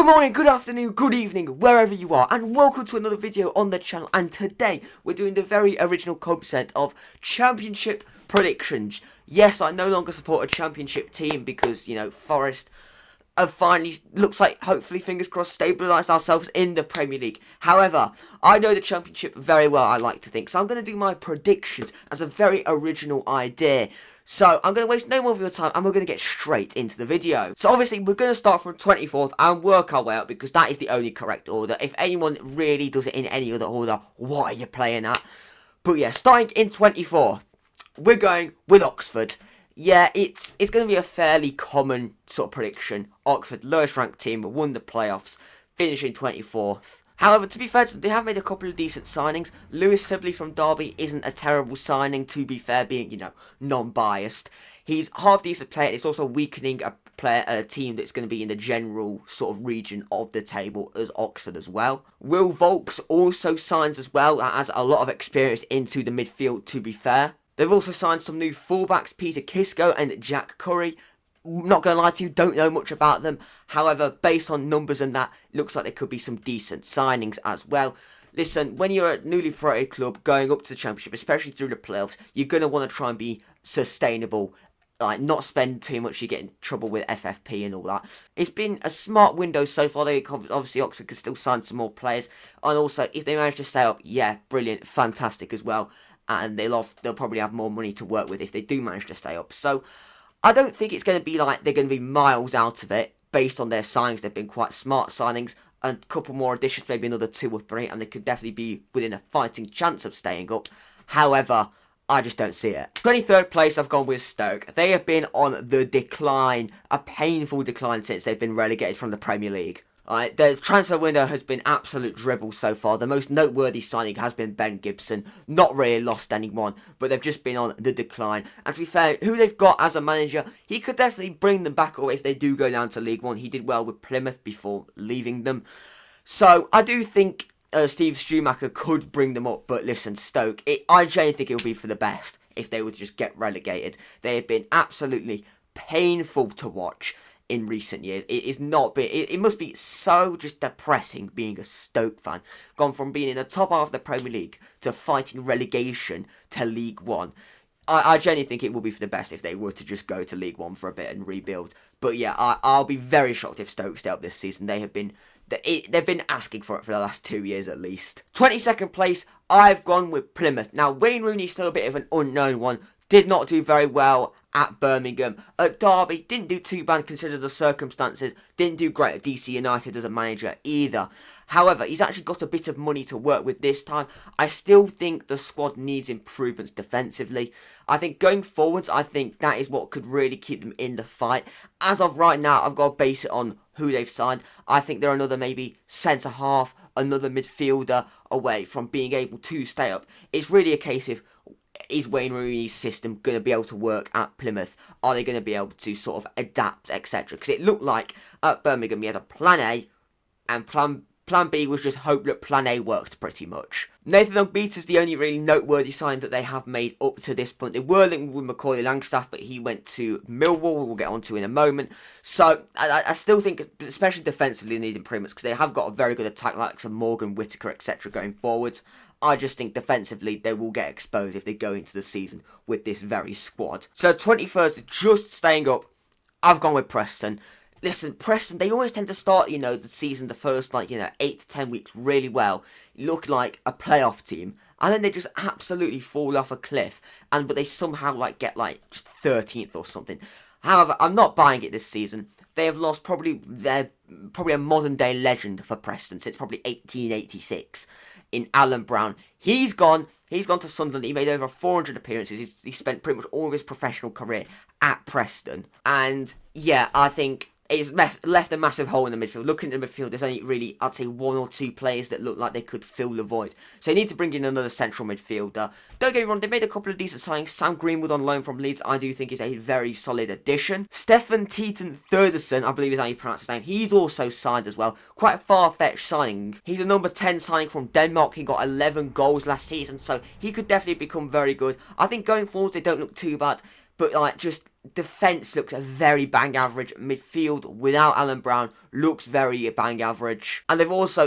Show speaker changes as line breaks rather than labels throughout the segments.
Good morning, good afternoon, good evening, wherever you are, and welcome to another video on the channel. And today we're doing the very original concept of championship predictions. Yes, I no longer support a championship team because, you know, Forest have finally, looks like, hopefully, fingers crossed, stabilised ourselves in the Premier League. However, I know the Championship very well, I like to think, so I'm going to do my predictions as a very original idea. So, I'm going to waste no more of your time, and we're going to get straight into the video. So, obviously, we're going to start from 24th and work our way out, because that is the only correct order. If anyone really does it in any other order, what are you playing at? But yeah, starting in 24th, we're going with Oxford. Yeah, it's going to be a fairly common sort of prediction. Oxford, lowest ranked team, won the playoffs, finishing 24th. However, to be fair, they have made a couple of decent signings. Lewis Sibley from Derby isn't a terrible signing, to be fair, being, you know, non-biased. He's half decent player. It's also weakening a team that's going to be in the general sort of region of the table as Oxford as well. Will Volks also signs as well, has a lot of experience into the midfield, to be fair. They've also signed some new fullbacks, Peter Kisco and Jack Curry. Not going to lie to you, don't know much about them. However, based on numbers and that, looks like there could be some decent signings as well. Listen, when you're a newly promoted club going up to the Championship, especially through the playoffs, you're going to want to try and be sustainable. Like, not spend too much, you get in trouble with FFP and all that. It's been a smart window so far. Obviously, Oxford can still sign some more players. And also, if they manage to stay up, yeah, brilliant, fantastic as well. And they'll probably have more money to work with if they do manage to stay up. So, I don't think it's going to be like they're going to be miles out of it based on their signings. They've been quite smart signings. A couple more additions, maybe another 2 or 3, and they could definitely be within a fighting chance of staying up. However, I just don't see it. 23rd place, I've gone with Stoke. They have been on the decline, a painful decline since they've been relegated from the Premier League. The transfer window has been absolute dribble so far. The most noteworthy signing has been Ben Gibson. Not really lost anyone, but they've just been on the decline. And to be fair, who they've got as a manager, he could definitely bring them back up if they do go down to League One. He did well with Plymouth before leaving them. So, I do think Steve Schumacher could bring them up. But listen, Stoke, I genuinely think it would be for the best if they were to just get relegated. They have been absolutely painful to watch in recent years. It must be so just depressing being a Stoke fan. Gone from being in the top half of the Premier League to fighting relegation to League One. I genuinely think it will be for the best if they were to just go to League One for a bit and rebuild. But yeah, I'll be very shocked if Stoke stay up this season. They've been asking for it for the last 2 years at least. 22nd place, I've gone with Plymouth. Now, Wayne Rooney's still a bit of an unknown one. Did not do very well at Birmingham. At Derby, didn't do too bad considering the circumstances. Didn't do great at DC United as a manager either. However, he's actually got a bit of money to work with this time. I still think the squad needs improvements defensively. I think going forwards, I think that is what could really keep them in the fight. As of right now, I've got to base it on who they've signed. I think they're another maybe centre-half, another midfielder away from being able to stay up. It's really a case of, is Wayne Rooney's system going to be able to work at Plymouth? Are they going to be able to sort of adapt, etc.? Because it looked like at Birmingham he had a plan A, and plan B was just hope that plan A worked pretty much. Nathan Ogbeater's the only really noteworthy sign that they have made up to this point. They were linked with Macaulay Langstaff, but he went to Millwall, we'll get onto in a moment. So I still think, especially defensively, they need improvements because they have got a very good attack like some Morgan, Whittaker, etc. going forwards. I just think defensively they will get exposed if they go into the season with this very squad. So 21st, just staying up, I've gone with Preston. Listen, Preston, they always tend to start, you know, the season, the first, 8 to 10 weeks really well, look like a playoff team, and then they just absolutely fall off a cliff, but they somehow, get, just 13th or something. However, I'm not buying it this season. They have lost probably a modern-day legend for Preston since probably 1886 in Alan Brown. He's gone to Sunderland. He made over 400 appearances. He spent pretty much all of his professional career at Preston. And, yeah, I think it's left a massive hole in the midfield. Looking at the midfield, there's only really, I'd say, 1 or 2 players that look like they could fill the void. So they need to bring in another central midfielder. Don't get me wrong, they made a couple of decent signings. Sam Greenwood on loan from Leeds, I do think is a very solid addition. Stefan Teaton Thurderson, I believe is how you pronounce his name. He's also signed as well. Quite a far-fetched signing. He's a number 10 signing from Denmark. He got 11 goals last season, so he could definitely become very good. I think going forward, they don't look too bad. but like just defence looks a very bang average. Midfield without Alan Brown looks very bang average, and they've lost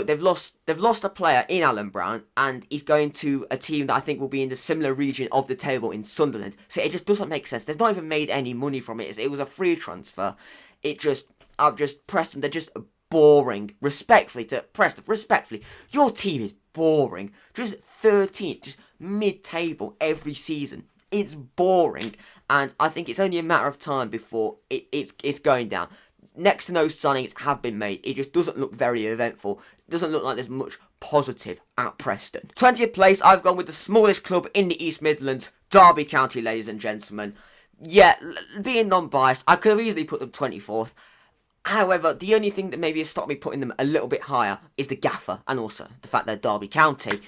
a player in Alan Brown, and he's going to a team that I think will be in the similar region of the table in Sunderland. So it just doesn't make sense. They've not even made any money from it. It was a free transfer. Preston, they're just boring. Respectfully to Preston, your team is boring. Just 13th, just mid-table every season. It's boring, and I think it's only a matter of time before it's going down. Next to no signings have been made. It just doesn't look very eventful. It doesn't look like there's much positive at Preston. 20th place, I've gone with the smallest club in the East Midlands, Derby County, ladies and gentlemen. Yeah, being non-biased, I could have easily put them 24th. However, the only thing that maybe has stopped me putting them a little bit higher is the gaffer, and also the fact they're Derby County.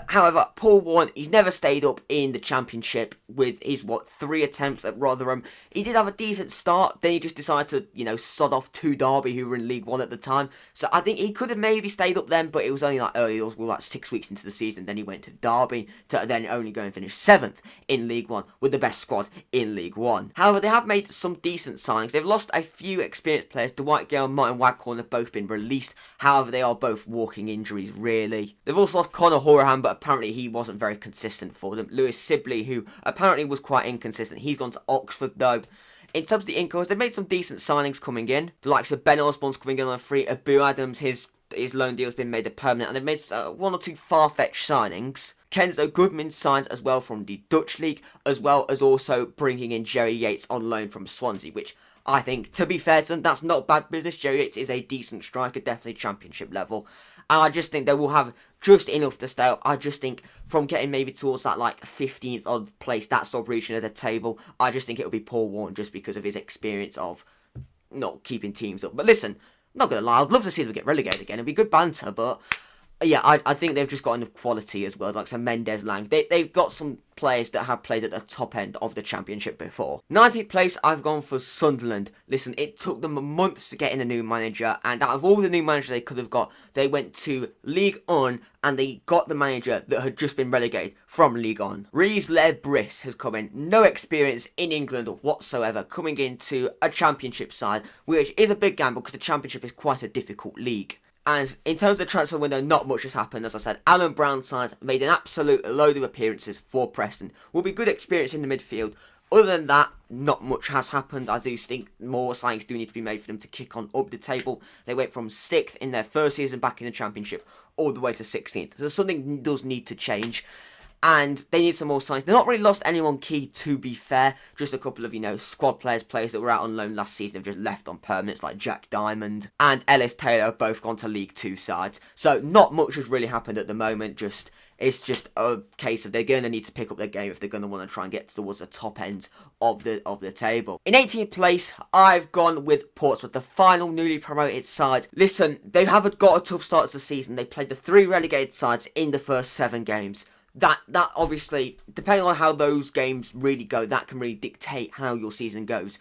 However, Paul Warne, he's never stayed up in the Championship with his, 3 attempts at Rotherham. He did have a decent start, then he just decided to, sod off to Derby, who were in League 1 at the time. So I think he could have maybe stayed up then, but it was only early, it was 6 weeks into the season. Then he went to Derby, to then only go and finish 7th in League 1, with the best squad in League 1. However, they have made some decent signings. They've lost a few experienced players. Dwight Gale and Martin Waghorn have both been released. However, they are both walking injuries, really. They've also lost Conor Horahan, but apparently he wasn't very consistent for them. Lewis Sibley, who apparently was quite inconsistent. He's gone to Oxford, though. In terms of the incomes, they've made some decent signings coming in. The likes of Ben Osborne's coming in on a free. Abu Adams, his loan deal's been made a permanent. And they've made 1 or 2 far-fetched signings. Kenzo Goodman signed as well from the Dutch League, as well as also bringing in Jerry Yates on loan from Swansea, which I think, to be fair to them, that's not bad business. Jerry Yates is a decent striker, definitely Championship level. And I just think they will have just enough to stay up. I just think from getting maybe towards that 15th odd place, that sort of region of the table, I just think it'll be Paul Warne just because of his experience of not keeping teams up. But listen, I'm not going to lie, I'd love to see them get relegated again. It'd be good banter, but yeah, I think they've just got enough quality as well, like some Mendes Lang. They've got some players that have played at the top end of the Championship before. 19th place, I've gone for Sunderland. Listen, it took them months to get in a new manager, and out of all the new managers they could have got, they went to League 1, and they got the manager that had just been relegated from League 1. Rhys Laird-Briss has come in, no experience in England whatsoever, coming into a Championship side, which is a big gamble because the Championship is quite a difficult league. And in terms of the transfer window, not much has happened. As I said, Alan Brown signs, made an absolute load of appearances for Preston. Will be good experience in the midfield. Other than that, not much has happened. I do think more signings do need to be made for them to kick on up the table. They went from 6th in their first season back in the Championship all the way to 16th. So something does need to change. And they need some more signings. They've not really lost anyone key, to be fair. Just a couple of, squad players that were out on loan last season have just left on permanents, like Jack Diamond and Ellis Taylor have both gone to League 2 sides. So not much has really happened at the moment. It's just a case of they're going to need to pick up their game if they're going to want to try and get towards the top end of the table. In 18th place, I've gone with Portsmouth, the final newly promoted side. Listen, they haven't got a tough start to the season. They played the 3 relegated sides in the first 7 games. That obviously, depending on how those games really go, that can really dictate how your season goes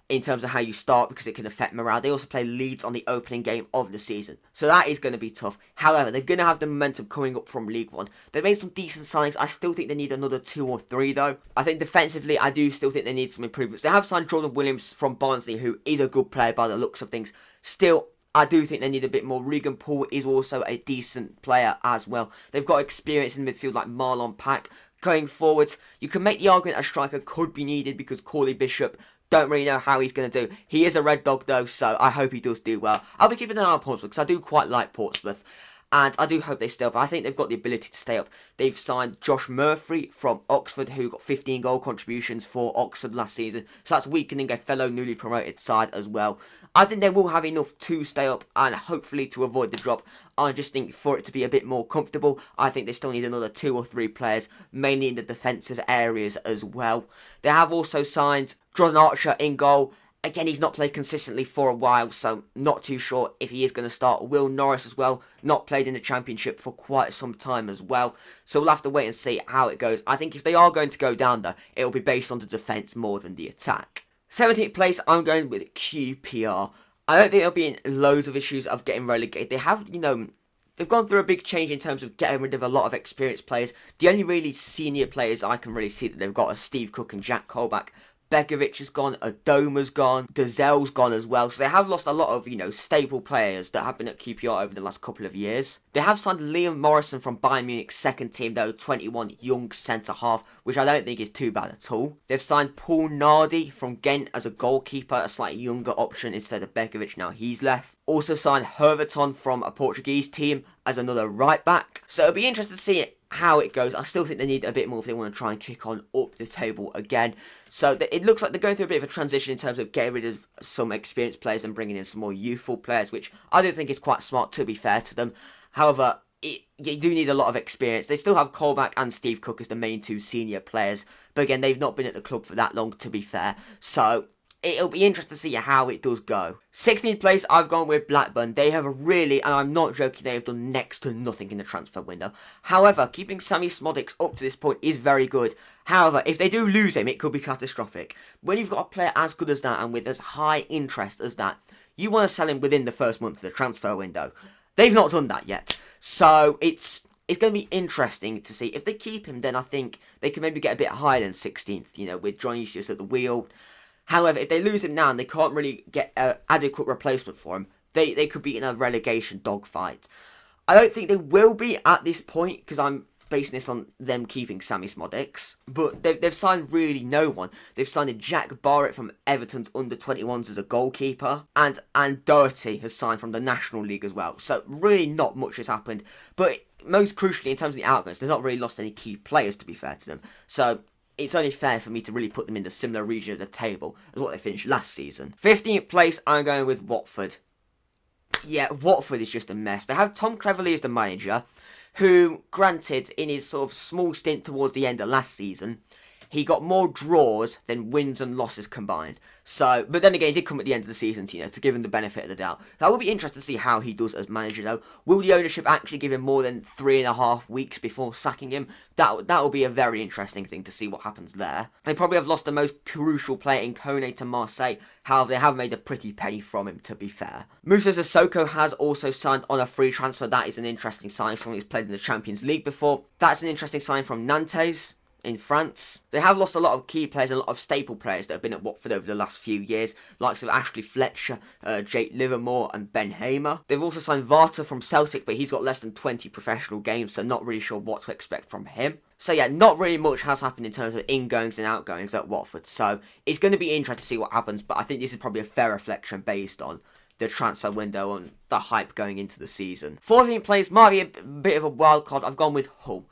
in terms of how you start, because it can affect morale. They also play Leeds on the opening game of the season, so that is going to be tough. However, they're going to have the momentum coming up from League 1. They made some decent signings. I still think they need another 2 or 3 though. I think defensively, I do still think they need some improvements. They have signed Jordan Williams from Barnsley, who is a good player by the looks of things. Still, I do think they need a bit more. Regan Poole is also a decent player as well. They've got experience in midfield like Marlon Pack. Going forwards, you can make the argument a striker could be needed because Corley Bishop, don't really know how he's going to do. He is a Red Dog though, so I hope he does do well. I'll be keeping an eye on Portsmouth because I do quite like Portsmouth. And I do hope they stay up. I think they've got the ability to stay up. They've signed Josh Murphy from Oxford, who got 15 goal contributions for Oxford last season. So that's weakening a fellow newly promoted side as well. I think they will have enough to stay up and hopefully to avoid the drop. I just think for it to be a bit more comfortable, I think they still need another 2 or 3 players, mainly in the defensive areas as well. They have also signed Jordan Archer in goal. Again, he's not played consistently for a while, so not too sure if he is going to start. Will Norris as well, not played in the Championship for quite some time as well. So we'll have to wait and see how it goes. I think if they are going to go down though, it will be based on the defence more than the attack. 17th place, I'm going with QPR. I don't think there'll be loads of issues of getting relegated. They have, they've gone through a big change in terms of getting rid of a lot of experienced players. The only really senior players I can really see that they've got are Steve Cook and Jack Colback. Begovic is gone, Adoma's gone, Dazel's gone as well. So they have lost a lot of, staple players that have been at QPR over the last couple of years. They have signed Liam Morrison from Bayern Munich's second team, though, 21, young centre-half, which I don't think is too bad at all. They've signed Paul Nardi from Ghent as a goalkeeper, a slightly younger option instead of Begovic, now he's left. Also signed Herverton from a Portuguese team as another right-back. So it'll be interesting to see how it goes. I still think they need a bit more if they want to try and kick on up the table again. So it looks like they're going through a bit of a transition in terms of getting rid of some experienced players and bringing in some more youthful players, which I do think is quite smart, to be fair to them. However, you do need a lot of experience. They still have Colback and Steve Cook as the main two senior players, but again, they've not been at the club for that long, to be fair. So it'll be interesting to see how it does go. 16th place, I've gone with Blackburn. They have really, and I'm not joking, they have done next to nothing in the transfer window. However, keeping Sammy Smodics up to this point is very good. However, if they do lose him, it could be catastrophic. When you've got a player as good as that and with as high interest as that, you want to sell him within the first month of the transfer window. They've not done that yet. So it's going to be interesting to see. If they keep him, then I think they can maybe get a bit higher than 16th, with Johnny just at the wheel. However, if they lose him now and they can't really get an adequate replacement for him, they could be in a relegation dogfight. I don't think they will be at this point, because I'm basing this on them keeping Sammy Smodics. But they've signed really no one. They've signed Jack Barrett from Everton's under-21s as a goalkeeper. And Doherty has signed from the National League as well. So really not much has happened. But most crucially, in terms of the outgoings, they've not really lost any key players, to be fair to them. So it's only fair for me to really put them in the similar region of the table as what they finished last season. 15th place, I'm going with Watford. Yeah, Watford is just a mess. They have Tom Cleverley as the manager, who, granted, in his sort of small stint towards the end of last season, he got more draws than wins and losses combined. So, but then again, he did come at the end of the season, to give him the benefit of the doubt. That will be interesting to see how he does as manager, though. Will the ownership actually give him more than 3.5 weeks before sacking him? That will be a very interesting thing to see what happens there. They probably have lost the most crucial player in Kone to Marseille. However, they have made a pretty penny from him, to be fair. Musa Sissoko has also signed on a free transfer. That is an interesting signing. Someone who's played in the Champions League before. That's an interesting sign from Nantes in France. They have lost a lot of key players, a lot of staple players that have been at Watford over the last few years, likes of Ashley Fletcher, Jake Livermore and Ben Hamer. They've also signed Varta from Celtic, but he's got less than 20 professional games, so not really sure what to expect from him. So yeah, not really much has happened in terms of ingoings and outgoings at Watford, so it's going to be interesting to see what happens, but I think this is probably a fair reflection based on the transfer window and the hype going into the season. 14th place might be a bit of a wild card. I've gone with Hull.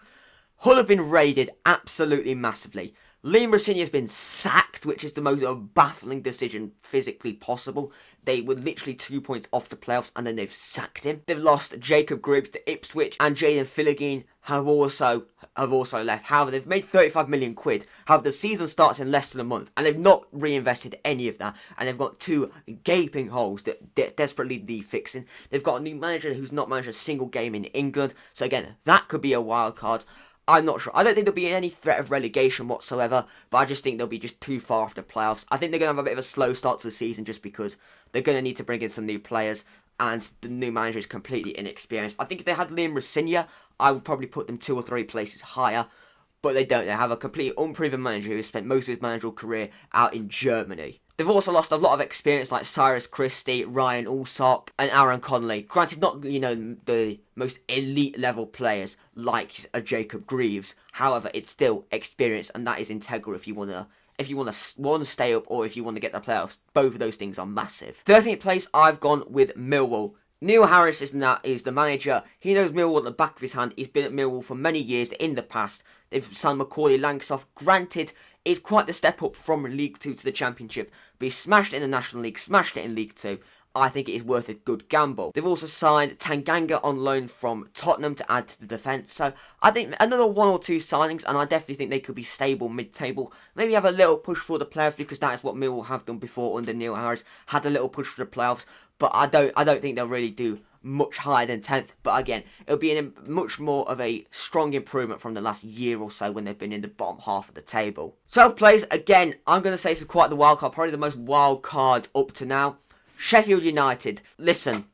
Hull have been raided absolutely massively. Liam Rossigny has been sacked, which is the most baffling decision physically possible. They were literally 2 points off the playoffs and then they've sacked him. They've lost Jacob Gribbs to Ipswich and Jaden Philogene have also left. However, they've made 35 million quid. However, the season starts in less than a month and they've not reinvested any of that. And they've got two gaping holes that desperately need fixing. They've got a new manager who's not managed a single game in England. So again, that could be a wild card. I'm not sure. I don't think there'll be any threat of relegation whatsoever, but I just think they'll be just too far off the playoffs. I think they're going to have a bit of a slow start to the season just because they're going to need to bring in some new players, and the new manager is completely inexperienced. I think if they had Liam Rossigny, I would probably put them 2 or 3 places higher, but they don't. They have a completely unproven manager who has spent most of his managerial career out in Germany. They've also lost a lot of experience like Cyrus Christie, Ryan Alsop and Aaron Connolly. Granted, not, the most elite level players like a Jacob Greaves. However, it's still experience and that is integral if you want to stay up or if you want to get the playoffs. Both of those things are massive. 13th place, I've gone with Millwall. Neil Harris is the manager. He knows Millwall at the back of his hand. He's been at Millwall for many years in the past. They've signed Macaulay Langsoft. Granted, it's quite the step up from League 2 to the Championship, but he smashed it in the National League, smashed it in League 2. I think it is worth a good gamble. They've also signed Tanganga on loan from Tottenham to add to the defence. So I think another 1 or 2 signings, and I definitely think they could be stable mid-table. Maybe have a little push for the playoffs because that is what Millwall have done before under Neil Harris. Had a little push for the playoffs, but I don't think they'll really do much higher than 10th. But again, it'll be much more of a strong improvement from the last year or so when they've been in the bottom half of the table. 12th place, again, I'm going to say it's quite the wild card, probably the most wild card up to now. Sheffield United. Listen,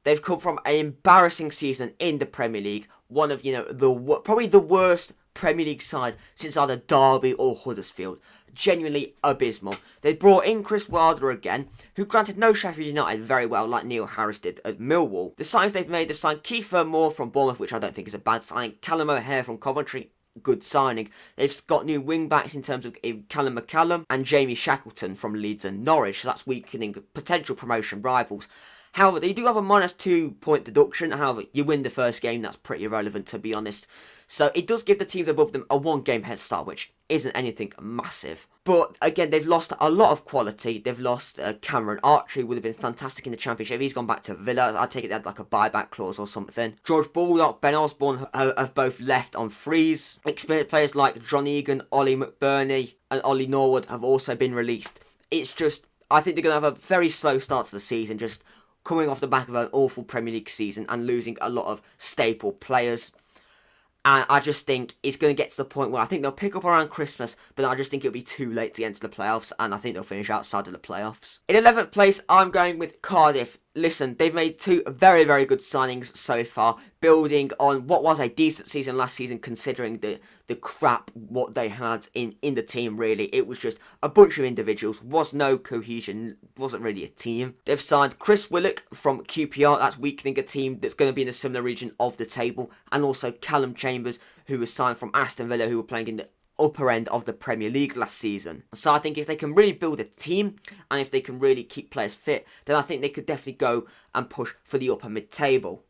They've come from an embarrassing season in the Premier League. One of, probably the worst Premier League side since either Derby or Huddersfield. Genuinely abysmal. They brought in Chris Wilder again, who granted no Sheffield United very well like Neil Harris did at Millwall. The signings they've signed Kiefer Moore from Bournemouth, which I don't think is a bad signing. Callum O'Hare from Coventry, good signing. They've got new wing backs in terms of Callum McCallum and Jamie Shackleton from Leeds and Norwich, so that's weakening potential promotion rivals. However, they do have a -2 point deduction. However, you win the first game, that's pretty irrelevant to be honest. So it does give the teams above them a 1-game head start, which isn't anything massive. But again, they've lost a lot of quality. They've lost Cameron Archer, who would have been fantastic in the Championship. He's gone back to Villa. I take it they had like a buyback clause or something. George Baldock, Ben Osborne have both left on freeze. Experienced players like John Egan, Ollie McBurney and Ollie Norwood have also been released. It's just, I think they're going to have a very slow start to the season, just coming off the back of an awful Premier League season and losing a lot of staple players. And I just think it's going to get to the point where I think they'll pick up around Christmas, but I just think it'll be too late to get into the playoffs, and I think they'll finish outside of the playoffs. In 11th place, I'm going with Cardiff. Listen, they've made 2 very, very good signings so far, building on what was a decent season last season, considering the crap what they had in the team, really. It was just a bunch of individuals, was no cohesion, wasn't really a team. They've signed Chris Willock from QPR, that's weakening a team that's going to be in a similar region of the table, and also Callum Chambers, who was signed from Aston Villa, who were playing in the upper end of the Premier League last season. So I think if they can really build a team and if they can really keep players fit, then I think they could definitely go and push for the upper mid-table.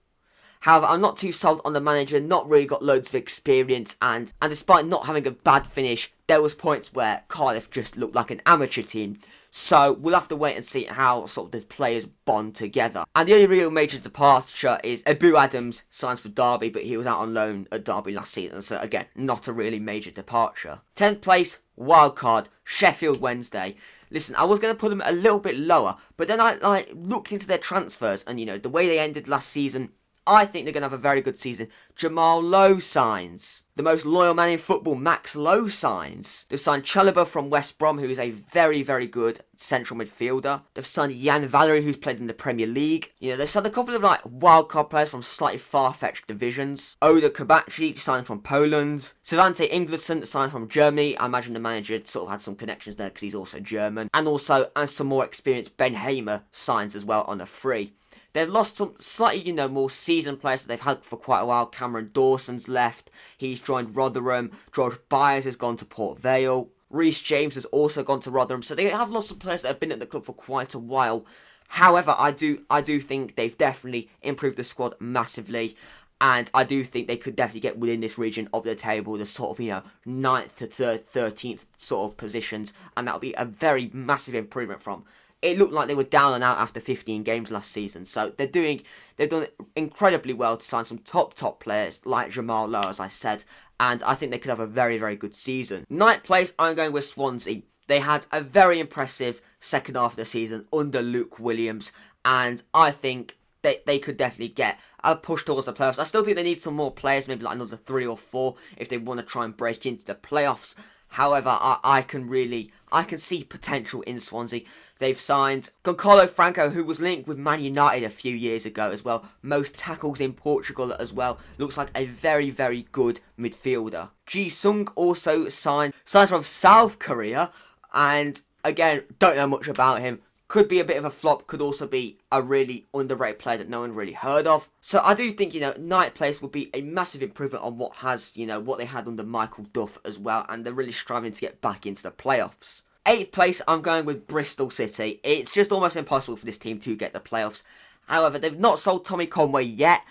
However, I'm not too sold on the manager, not really got loads of experience, and despite not having a bad finish, there was points where Cardiff just looked like an amateur team. So we'll have to wait and see how sort of the players bond together. And the only real major departure is Abu Adams signs for Derby, but he was out on loan at Derby last season. So again, not a really major departure. 10th place, wildcard, Sheffield Wednesday. Listen, I was going to put them a little bit lower, but then I looked into their transfers and, the way they ended last season, I think they're going to have a very good season. Jamal Lowe signs. The most loyal man in football, Max Lowe, signs. They've signed Chalobah from West Brom, who is a very, very good central midfielder. They've signed Jan Valery, who's played in the Premier League. They've signed a couple of wildcard players from slightly far-fetched divisions. Oda Kabachi signed from Poland. Savante Ingleson signed from Germany. I imagine the manager sort of had some connections there because he's also German. And also, as some more experienced, Ben Hamer signs as well on a free. They've lost some slightly, more seasoned players that they've had for quite a while. Cameron Dawson's left. He's joined Rotherham. George Byers has gone to Port Vale. Reece James has also gone to Rotherham. So they have lost some players that have been at the club for quite a while. However, I do think they've definitely improved the squad massively. And I do think they could definitely get within this region of the table, the sort of, 9th to 13th sort of positions. And that'll be a very massive improvement from. It looked like they were down and out after 15 games last season. So they've done incredibly well to sign some top players like Jamal Lowe, as I said. And I think they could have a very, very good season. 9th place, I'm going with Swansea. They had a very impressive second half of the season under Luke Williams. And I think they could definitely get a push towards the playoffs. I still think they need some more players, maybe like another 3 or 4, if they want to try and break into the playoffs. However, I can see potential in Swansea. They've signed Goncalo Franco, who was linked with Man United a few years ago as well. Most tackles in Portugal as well. Looks like a very, very good midfielder. Ji Sung also signed from South Korea. And again, don't know much about him. Could be a bit of a flop, could also be a really underrated player that no one really heard of. So I do think, 9th place would be a massive improvement on what they had under Michael Duff as well, and they're really striving to get back into the playoffs. 8th place, I'm going with Bristol City. It's just almost impossible for this team to get the playoffs. However, they've not sold Tommy Conway yet.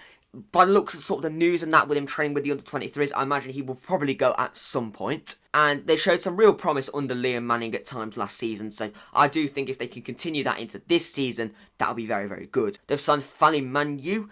By the looks of sort of the news and that with him training with the under-23s, I imagine he will probably go at some point. And they showed some real promise under Liam Manning at times last season, so I do think if they can continue that into this season, that'll be very, very good. They've signed Fanny Manu.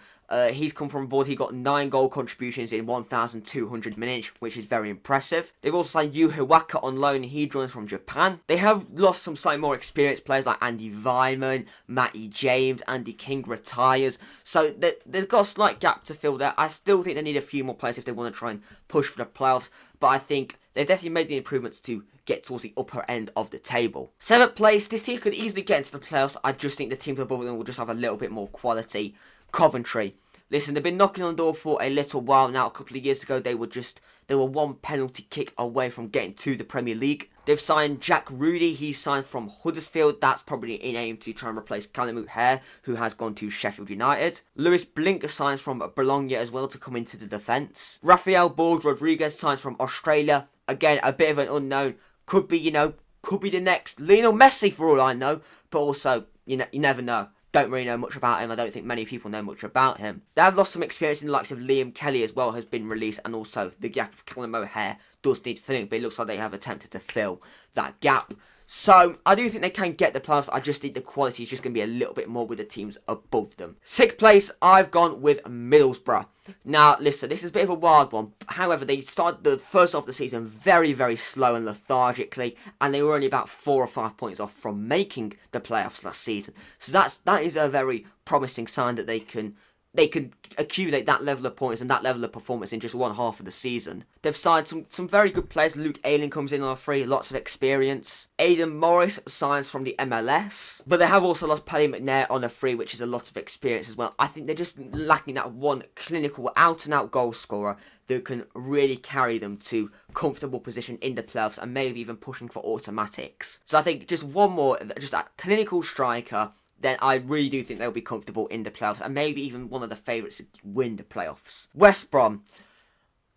He's come from aboard. He got 9 goal contributions in 1,200 minutes, which is very impressive. They've also signed Yu Hiwaka on loan. He joins from Japan. They have lost some slightly more experienced players like Andy Vyman, Matty James, Andy King retires. So they've got a slight gap to fill there. I still think they need a few more players if they want to try and push for the playoffs. But I think they've definitely made the improvements to get towards the upper end of the table. 7th place, this team could easily get into the playoffs. I just think the teams above them will just have a little bit more quality. Coventry. Listen, they've been knocking on the door for a little while now. A couple of years ago, they were one penalty kick away from getting to the Premier League. They've signed Jack Rudy. He's signed from Huddersfield. That's probably in aim to try and replace Callum O'Hare, who has gone to Sheffield United. Lewis Blink signs from Bologna as well to come into the defence. Rafael Borg Rodriguez signs from Australia. Again, a bit of an unknown. Could be, could be the next Lionel Messi for all I know. But also, you never know. Don't really know much about him. I don't think many people know much about him. They have lost some experience in the likes of Liam Kelly as well, has been released, and also the gap of Callum O'Hare does need filling, but it looks like they have attempted to fill that gap. So, I do think they can get the playoffs. I just think the quality is just going to be a little bit more with the teams above them. 6th place, I've gone with Middlesbrough. Now, listen, this is a bit of a wild one. However, they started the first half of the season very, very slow and lethargically, and they were only about 4 or 5 points off from making the playoffs last season. So that is a very promising sign that they can accumulate that level of points and that level of performance in just one half of the season. They've signed some very good players. Luke Ayling comes in on a free, lots of experience. Aidan Morris signs from the MLS. But they have also lost Paddy McNair on a free, which is a lot of experience as well. I think they're just lacking that one clinical, out-and-out goal scorer that can really carry them to comfortable position in the playoffs and maybe even pushing for automatics. So I think just one more, just that clinical striker, then I really do think they'll be comfortable in the playoffs and maybe even one of the favourites to win the playoffs. West Brom.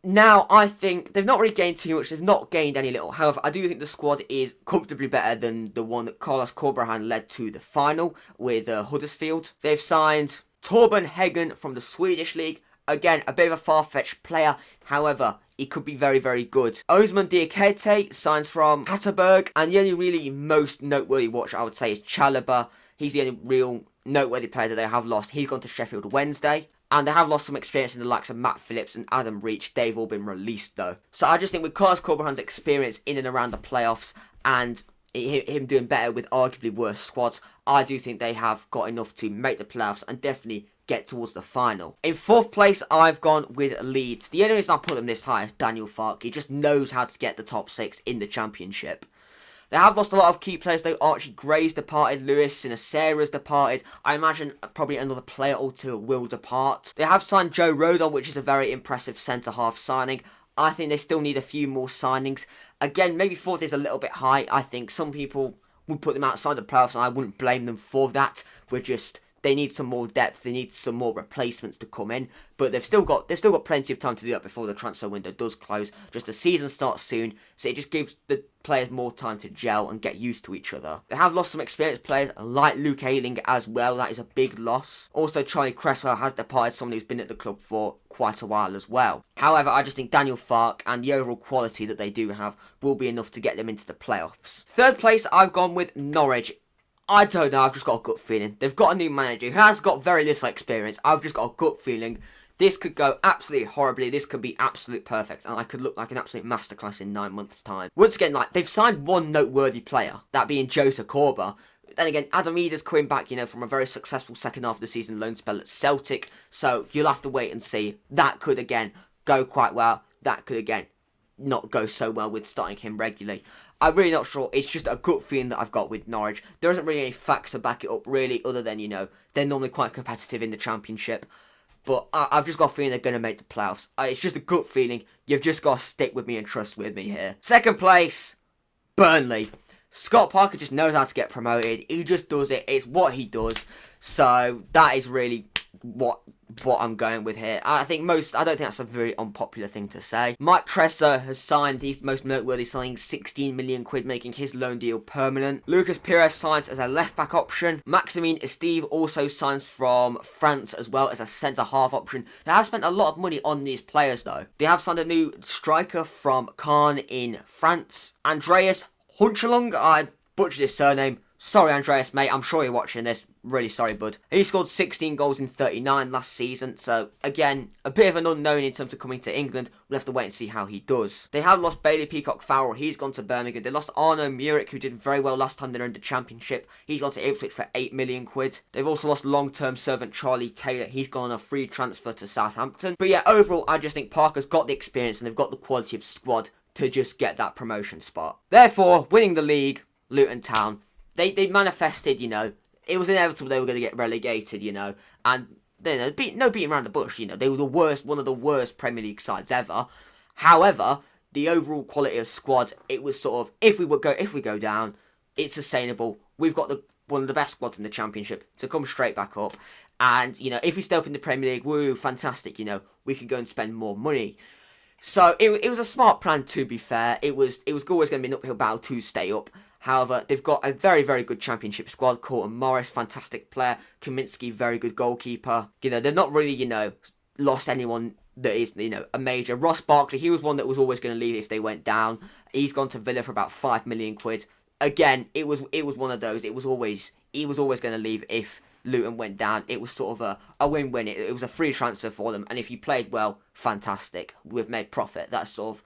Now, I think they've not really gained too much. They've not gained any little. However, I do think the squad is comfortably better than the one that Carlos Corberán led to the final with Huddersfield. They've signed Torben Hagen from the Swedish League. Again, a bit of a far-fetched player. However, he could be very, very good. Osman Diakite signs from Hatterberg. And the only really most noteworthy watch, I would say, is Chalobah. He's the only real noteworthy player that they have lost. He's gone to Sheffield Wednesday. And they have lost some experience in the likes of Matt Phillips and Adam Reach. They've all been released, though. So I just think with Carlos Corberán's experience in and around the playoffs and him doing better with arguably worse squads, I do think they have got enough to make the playoffs and definitely get towards the final. In 4th place, I've gone with Leeds. The only reason I put them this high is Daniel Farke. He just knows how to get the top 6 in the Championship. They have lost a lot of key players though. Archie Gray's departed, Luis Sinacera's departed. I imagine probably another player or two will depart. They have signed Joe Rodon, which is a very impressive centre-half signing. I think they still need a few more signings. Again, maybe 4th is a little bit high. I think some people would put them outside the playoffs and I wouldn't blame them for that. They need some more depth. They need some more replacements to come in. But they've still got plenty of time to do that before the transfer window does close. Just the season starts soon, so it just gives the players more time to gel and get used to each other. They have lost some experienced players like Luke Ayling as well. That is a big loss. Also, Charlie Cresswell has departed, someone who's been at the club for quite a while as well. However, I just think Daniel Farke and the overall quality that they do have will be enough to get them into the playoffs. 3rd place, I've gone with Norwich. I don't know, I've just got a gut feeling. They've got a new manager who has got very little experience. I've just got a gut feeling this could go absolutely horribly. This could be absolute perfect. And I could look like an absolute masterclass in 9 months' time. Once again, they've signed one noteworthy player, that being Joseph Korba. Then again, Adam Ida's coming back, from a very successful second half of the season loan spell at Celtic. So you'll have to wait and see. That could, again, go quite well. That could, again, not go so well with starting him regularly. I'm really not sure. It's just a gut feeling that I've got with Norwich. There isn't really any facts to back it up, really, other than, they're normally quite competitive in the Championship. But I've just got a feeling they're going to make the playoffs. It's just a gut feeling. You've just got to stick with me and trust with me here. 2nd place, Burnley. Scott Parker just knows how to get promoted. He just does it. It's what he does. So that is really what I'm going with here. I don't think that's a very unpopular thing to say. Mike Tressa has signed his most noteworthy signing, 16 million quid, making his loan deal permanent. Lucas Pires signs as a left-back option. Maximine Esteve also signs from France as well as a centre-half option. They have spent a lot of money on these players though. They have signed a new striker from Caen in France. Andreas Hunchelung, I butchered his surname. Sorry, Andreas, mate. I'm sure you're watching this. Really sorry, bud. He scored 16 goals in 39 last season. So, again, a bit of an unknown in terms of coming to England. We'll have to wait and see how he does. They have lost Bailey Peacock-Farrell. He's gone to Birmingham. They lost Arno Muric, who did very well last time they were in the Championship. He's gone to Ipswich for 8 million quid. They've also lost long-term servant Charlie Taylor. He's gone on a free transfer to Southampton. But yeah, overall, I just think Parker's got the experience and they've got the quality of squad to just get that promotion spot. Therefore, winning the league, Luton Town. They manifested, it was inevitable they were going to get relegated, and no beating around the bush. They were one of the worst Premier League sides ever. However, the overall quality of squad, it was sort of, if we go down, it's sustainable. We've got one of the best squads in the Championship to come straight back up. And, if we stay up in the Premier League, woo, fantastic, we can go and spend more money. So, it was a smart plan, to be fair. It was always going to be an uphill battle to stay up. However, they've got a very, very good Championship squad. Courtney Morris, fantastic player. Kaminsky, very good goalkeeper. They've not really, lost anyone that is, a major. Ross Barkley, he was one that was always going to leave if they went down. He's gone to Villa for about £5 million. Again, it was one of those. He was always going to leave if Luton went down. It was sort of a win-win. It was a free transfer for them, and if you played well, fantastic. We've made profit. That's sort of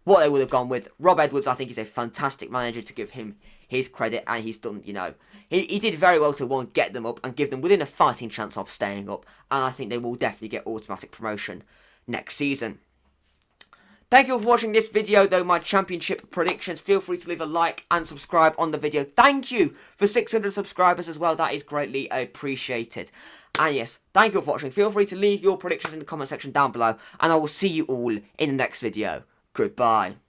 what they would have gone with. Rob Edwards, I think, is a fantastic manager, to give him his credit, and he's done, he did very well to, get them up and give them within a fighting chance of staying up, and I think they will definitely get automatic promotion next season. Thank you for watching this video, though, my Championship predictions. Feel free to leave a like and subscribe on the video. Thank you for 600 subscribers as well. That is greatly appreciated. And yes, thank you for watching. Feel free to leave your predictions in the comment section down below, and I will see you all in the next video. Goodbye.